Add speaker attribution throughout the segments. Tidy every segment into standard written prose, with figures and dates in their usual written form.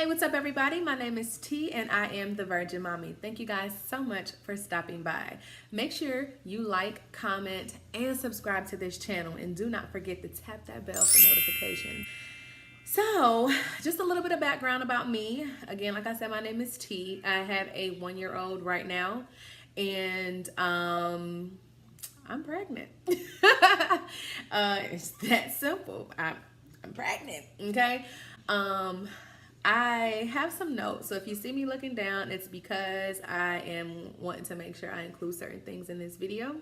Speaker 1: Hey, what's up everybody? My name is T and I am the Virgin Mommy. Thank you guys so much for stopping by. Make sure you like, comment, and subscribe to this channel, and do not forget to tap that bell for notifications. So, just a little bit of background about me. Again, like I said, my name is T. I have a 1-year-old right now, and I'm pregnant. It's that simple. I'm pregnant, okay? I have some notes, so if you see me looking down, it's because I am wanting to make sure I include certain things in this video.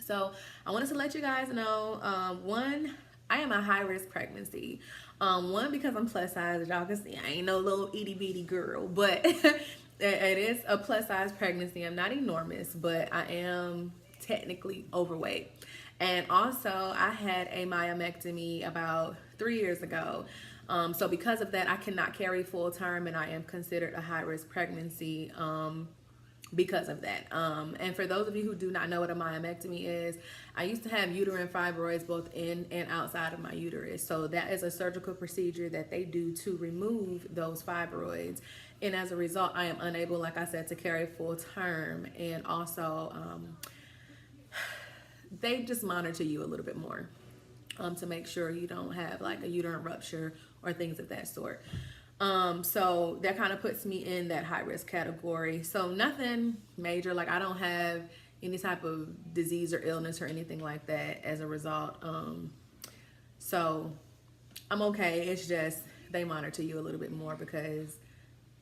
Speaker 1: So I wanted to let you guys know, one, I am a high-risk pregnancy. One, because I'm plus size, as y'all can see, I ain't no little itty-bitty girl, but it is a plus-size pregnancy. I'm not enormous, but I am technically overweight. And also, I had a myomectomy about 3 years ago. So because of that, I cannot carry full term, and I am considered a high-risk pregnancy because of that. And for those of you who do not know what a myomectomy is, I used to have uterine fibroids both in and outside of my uterus. So that is a surgical procedure that they do to remove those fibroids. And as a result, I am unable, like I said, to carry full term. And also, they just monitor you a little bit more to make sure you don't have like a uterine rupture or things of that sort. So that kind of puts me in that high risk category. So nothing major, like I don't have any type of disease or illness or anything like that as a result. So I'm okay. It's just they monitor you a little bit more because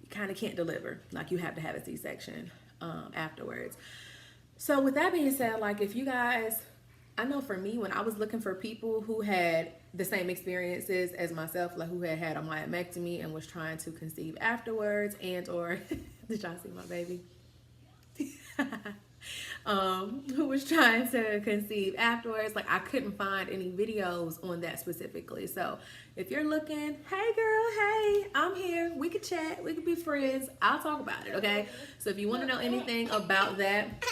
Speaker 1: you kind of can't deliver. Like you have to have a C-section afterwards. So with that being said, like if you guys, I know for me, when I was looking for people who had the same experiences as myself, like who had a myomectomy and was trying to conceive afterwards, and or did y'all see my baby? Who was trying to conceive afterwards, like I couldn't find any videos on that specifically. So if you're looking, hey girl, hey, I'm here, we could chat, we could be friends, I'll talk about it, okay? So if you want to know anything about that,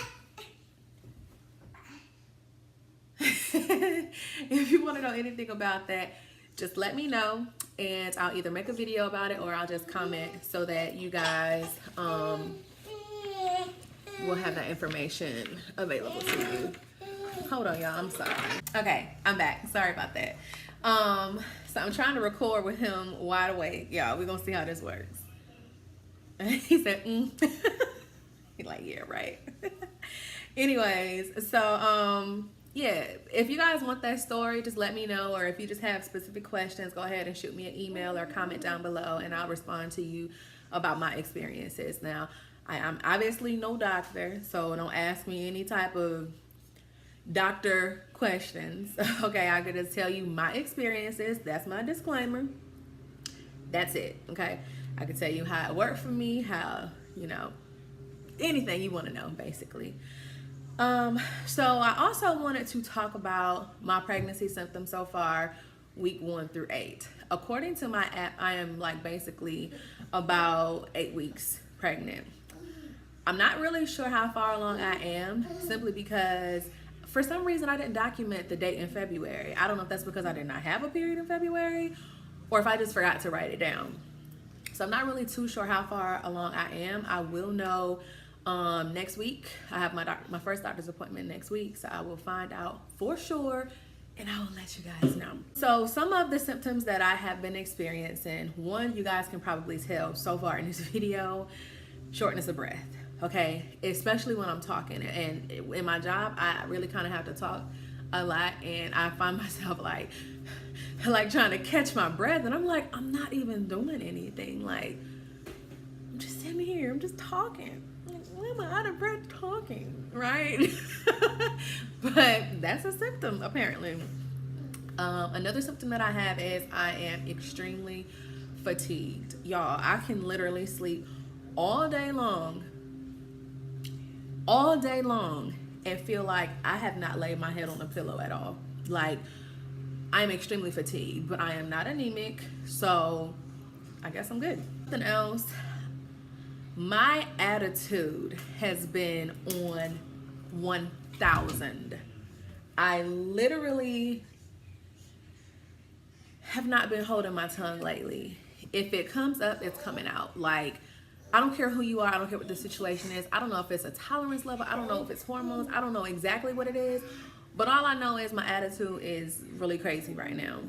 Speaker 1: if you want to know anything about that, just let me know, and I'll either make a video about it or I'll just comment so that you guys will have that information available to you. Hold on, y'all, I'm sorry. Okay, I'm back. Sorry about that. So I'm trying to record with him wide awake. Y'all, we're gonna see how this works. He said, He's like, yeah, right. Anyways, so yeah, if you guys want that story, just let me know, or if you just have specific questions, go ahead and shoot me an email or comment down below, and I'll respond to you about my experiences. Now, I'm obviously no doctor, so don't ask me any type of doctor questions. Okay, I could just tell you my experiences. That's my disclaimer. That's it, okay? I can tell you how it worked for me, how, you know, anything you want to know, basically. So I also wanted to talk about my pregnancy symptoms so far, week 1 through 8. According to my app, I am like basically about 8 weeks pregnant. I'm not really sure how far along I am, simply because for some reason I didn't document the date in February. I don't know if that's because I did not have a period in February or if I just forgot to write it down. So I'm not really too sure how far along I am. I will know next week. I have my first doctor's appointment next week, so I will find out for sure and I will let you guys know. So some of the symptoms that I have been experiencing, one, you guys can probably tell so far in this video, shortness of breath, okay? Especially when I'm talking, and in my job I really kind of have to talk a lot, and I find myself like trying to catch my breath, and I'm like, I'm not even doing anything, like I'm just sitting here, I'm just talking. Why am I out of breath talking, right? But that's a symptom, apparently. Another symptom that I have is I am extremely fatigued. Y'all, I can literally sleep all day long, and feel like I have not laid my head on a pillow at all. Like, I'm extremely fatigued, but I am not anemic, so I guess I'm good. Something else, my attitude has been on 1,000. I literally have not been holding my tongue lately. if it comes up, it's coming out. Like, I don't care who you are. I don't care what the situation is. I don't know if it's a tolerance level. I don't know if it's hormones. I don't know exactly what it is. But all I know is my attitude is really crazy right now.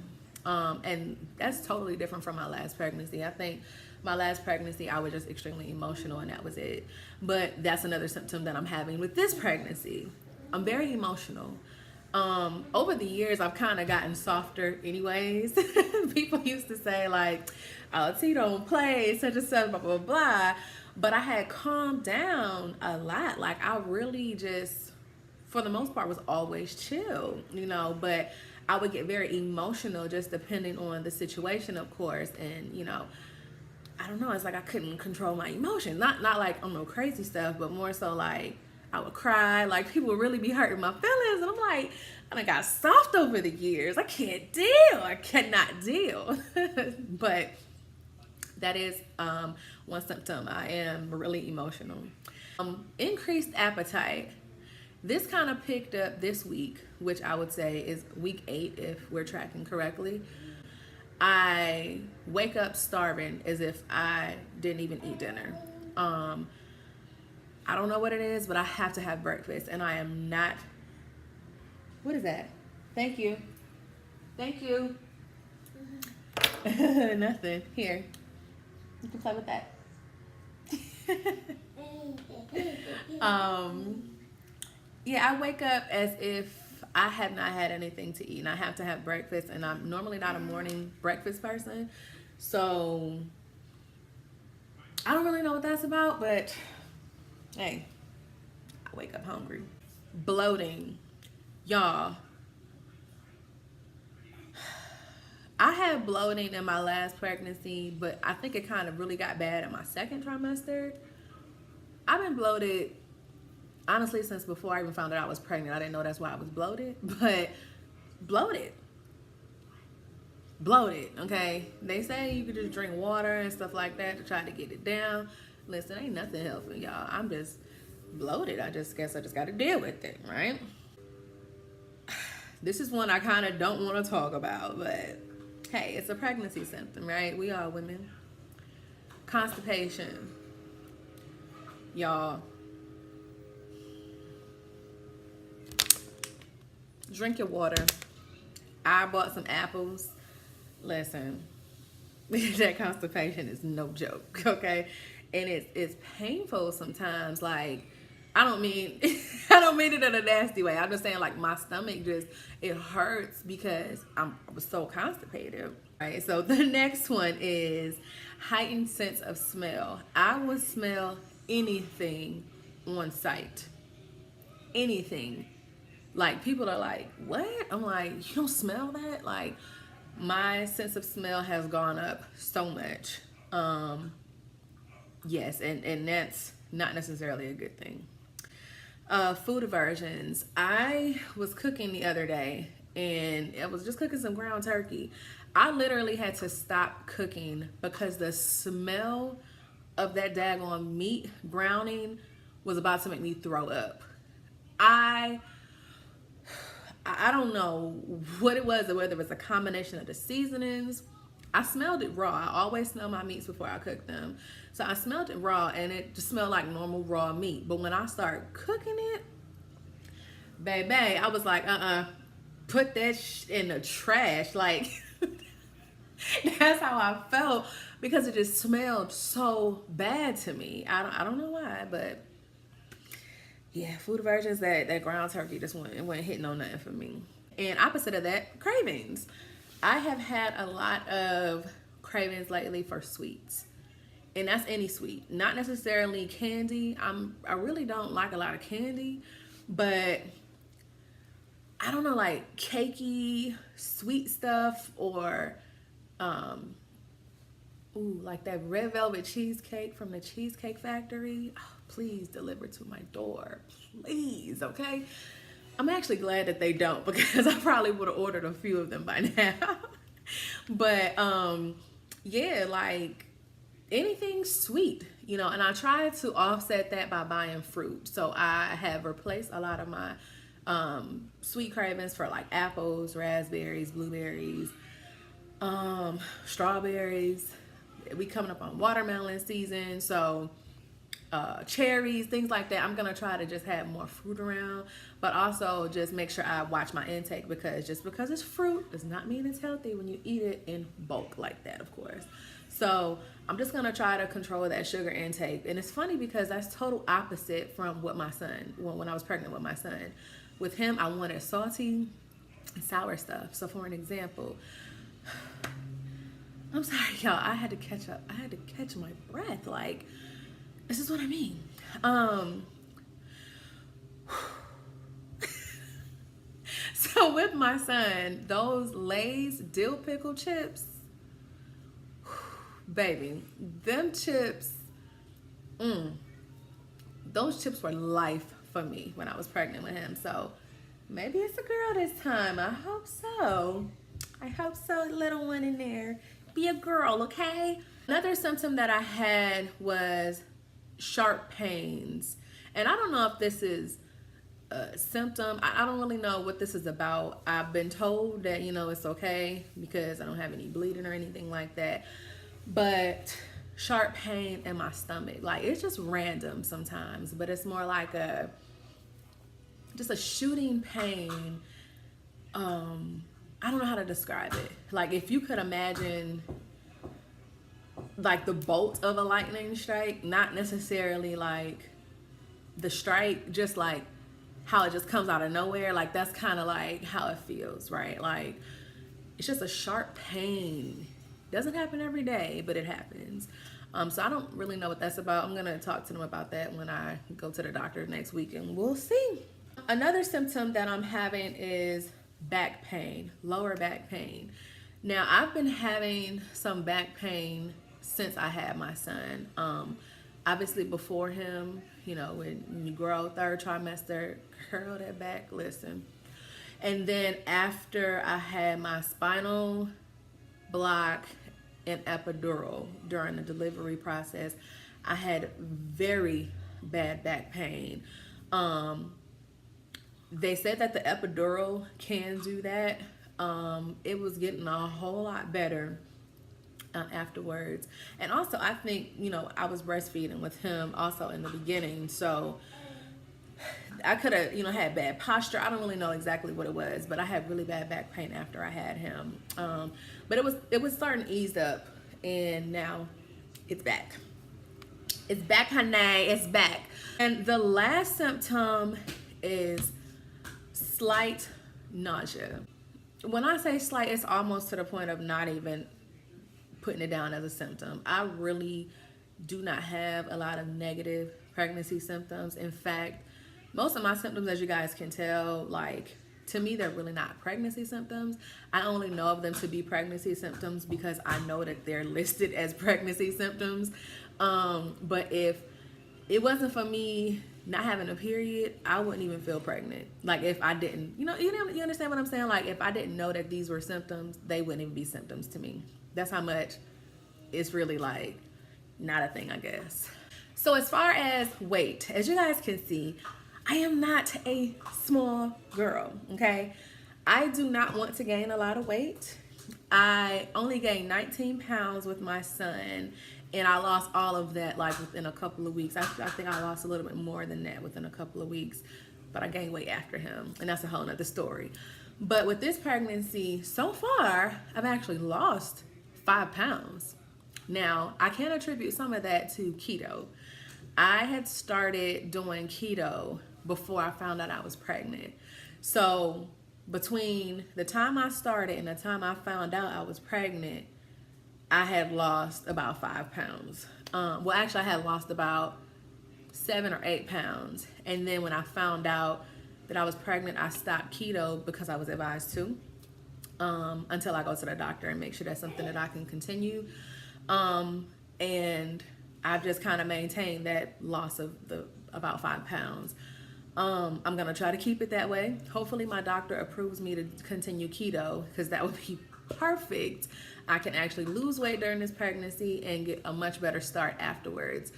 Speaker 1: And that's totally different from my last pregnancy. I think my last pregnancy, I was just extremely emotional and that was it. But that's another symptom that I'm having with this pregnancy. I'm very emotional. Over the years, I've kind of gotten softer anyways. People used to say like, oh, T don't play, such and such, blah, blah, blah. But I had calmed down a lot. Like, I really just, for the most part, was always chill, you know, but I would get very emotional just depending on the situation, of course. And, you know, I don't know, it's like I couldn't control my emotions. Not like on no crazy stuff, but more so like I would cry. Like, people would really be hurting my feelings. And I'm like, and I got soft over the years. I can't deal. I cannot deal. But that is one symptom. I am really emotional. Increased appetite. This kind of picked up this week, which I would say is week 8 if we're tracking correctly. I wake up starving as if I didn't even eat dinner. I don't know what it is, but I have to have breakfast, and I am not. What is that? Thank you. Thank you. Nothing. Here. You can play with that. Yeah, I wake up as if I have not had anything to eat, and I have to have breakfast, and I'm normally not a morning breakfast person. So I don't really know what that's about, but hey, I wake up hungry. Bloating. Y'all, I had bloating in my last pregnancy, but I think it kind of really got bad in my second trimester. I've been bloated, honestly, since before I even found out I was pregnant. I didn't know that's why I was bloated, but bloated, okay? They say you could just drink water and stuff like that to try to get it down. Listen, ain't nothing helping, y'all. I'm just bloated. I just guess I just got to deal with it, right? This is one I kind of don't want to talk about, but hey, it's a pregnancy symptom, right? We are women. Constipation. Y'all, drink your water. I bought some apples. Listen, that constipation is no joke, okay? And it's painful sometimes. Like, I don't mean it in a nasty way. I'm just saying, like, my stomach just, it hurts because I was so constipated. Right, so the next one is heightened sense of smell. I will smell anything on sight. Anything. Like, people are like, what? I'm like, you don't smell that? Like, my sense of smell has gone up so much. Yes, and that's not necessarily a good thing. Food aversions. I was cooking the other day, and I was just cooking some ground turkey. I literally had to stop cooking because the smell of that daggone meat browning was about to make me throw up. I don't know what it was, or whether it was a combination of the seasonings. I smelled it raw. I always smell my meats before I cook them. So I smelled it raw, and it just smelled like normal raw meat. But when I started cooking it, baby, I was like, put that in the trash. Like, that's how I felt, because it just smelled so bad to me. I don't know why, but yeah, food aversions, that ground turkey just went hitting on nothing for me. And opposite of that, cravings. I have had a lot of cravings lately for sweets. And that's any sweet, not necessarily candy. I really don't like a lot of candy, but I don't know, like cakey, sweet stuff, or like that red velvet cheesecake from the Cheesecake Factory. Oh, please deliver to my door, please, okay? I'm actually glad that they don't, because I probably would have ordered a few of them by now. But yeah, like anything sweet, you know, and I try to offset that by buying fruit. So I have replaced a lot of my sweet cravings for like apples, raspberries, blueberries, strawberries, we coming up on watermelon season, so cherries, things like that. I'm gonna try to just have more fruit around, but also just make sure I watch my intake, because just because it's fruit does not mean it's healthy when you eat it in bulk like that, of course. So I'm just gonna try to control that sugar intake. And it's funny because that's total opposite from what my son, when I was pregnant with my son. With him, I wanted salty and sour stuff. So for an example, I'm sorry, y'all, I had to catch up. I had to catch my breath. Like, this is what I mean. So with my son, those Lay's dill pickle chips, baby, them chips, those chips were life for me when I was pregnant with him. So maybe it's a girl this time. I hope so. I hope so, little one in there. Be a girl, okay? Another symptom that I had was sharp pains. And I don't know if this is a symptom. I don't really know what this is about. I've been told that, you know, it's okay because I don't have any bleeding or anything like that. But sharp pain in my stomach, like, it's just random sometimes, but it's more like just a shooting pain. I don't know how to describe it. Like, if you could imagine like the bolt of a lightning strike, not necessarily like the strike, just like how it just comes out of nowhere. Like, that's kind of like how it feels, right? Like, it's just a sharp pain. Doesn't happen every day, but it happens. So I don't really know what that's about. I'm gonna talk to them about that when I go to the doctor next week, and we'll see. Another symptom that I'm having is back pain, lower back pain. Now, I've been having some back pain since I had my son. Obviously before him, you know, when you grow, third trimester, curl that back, listen. And then after I had my spinal block and epidural during the delivery process, I had very bad back pain. They said that the epidural can do that. It was getting a whole lot better afterwards. And also, I think, you know, I was breastfeeding with him also in the beginning, so I could have, you know, had bad posture. I don't really know exactly what it was, but I had really bad back pain after I had him. But it was starting to ease up, and now it's back. It's back, honey. It's back. And the last symptom is slight nausea. When I say slight, it's almost to the point of not even putting it down as a symptom. I really do not have a lot of negative pregnancy symptoms. In fact, most of my symptoms, as you guys can tell, like, to me, they're really not pregnancy symptoms. I only know of them to be pregnancy symptoms because I know that they're listed as pregnancy symptoms. But if it wasn't for me not having a period, I wouldn't even feel pregnant. Like, if I didn't, you understand what I'm saying? Like, if I didn't know that these were symptoms, they wouldn't even be symptoms to me. That's how much it's really, like, not a thing, I guess. So as far as weight, as you guys can see, I am not a small girl, okay? I do not want to gain a lot of weight. I only gained 19 pounds with my son, and I lost all of that, like, within a couple of weeks. I think I lost a little bit more than that within a couple of weeks, but I gained weight after him, and that's a whole nother story. But with this pregnancy, so far, I've actually lost 5 pounds. Now, I can attribute some of that to keto. I had started doing keto before I found out I was pregnant. So between the time I started and the time I found out I was pregnant, I had lost about 5 pounds. Well, actually, I had lost about 7 or 8 pounds. And then when I found out that I was pregnant, I stopped keto because I was advised to, until I go to the doctor and make sure that's something that I can continue. And I've just kind of maintained that loss of about 5 pounds. I'm gonna try to keep it that way. Hopefully my doctor approves me to continue keto, because that would be perfect. I can actually lose weight during this pregnancy and get a much better start afterwards.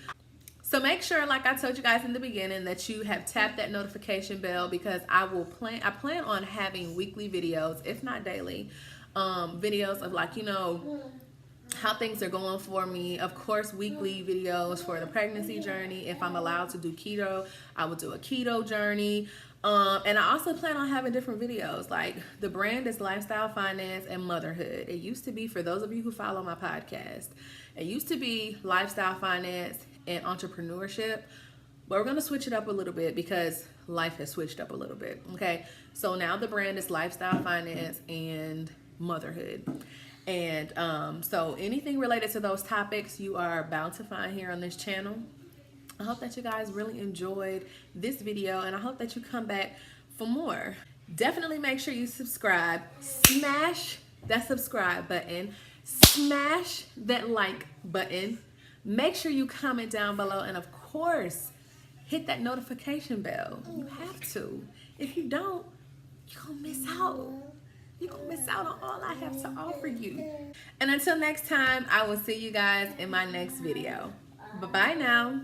Speaker 1: So make sure, like I told you guys in the beginning, that you have tapped that notification bell, because I plan on having weekly videos, if not daily, videos of, like, you know, how things are going for me. Of course, weekly videos for the pregnancy journey. If I'm allowed to do keto, I will do a keto journey. And I also plan on having different videos. Like, the brand is Lifestyle Finance and Motherhood. It used to be, for those of you who follow my podcast, it used to be Lifestyle Finance and Entrepreneurship. But we're going to switch it up a little bit because life has switched up a little bit. Okay. So now the brand is Lifestyle Finance and Motherhood. And so anything related to those topics you are bound to find here on this channel. I hope that you guys really enjoyed this video, and I hope that you come back for more. Definitely make sure you subscribe. Smash that subscribe button. Smash that like button. Make sure you comment down below, and of course, hit that notification bell. You have to. If you don't, you're gonna miss out. You're gonna miss out on all I have to offer you. And until next time, I will see you guys in my next video. Bye-bye now.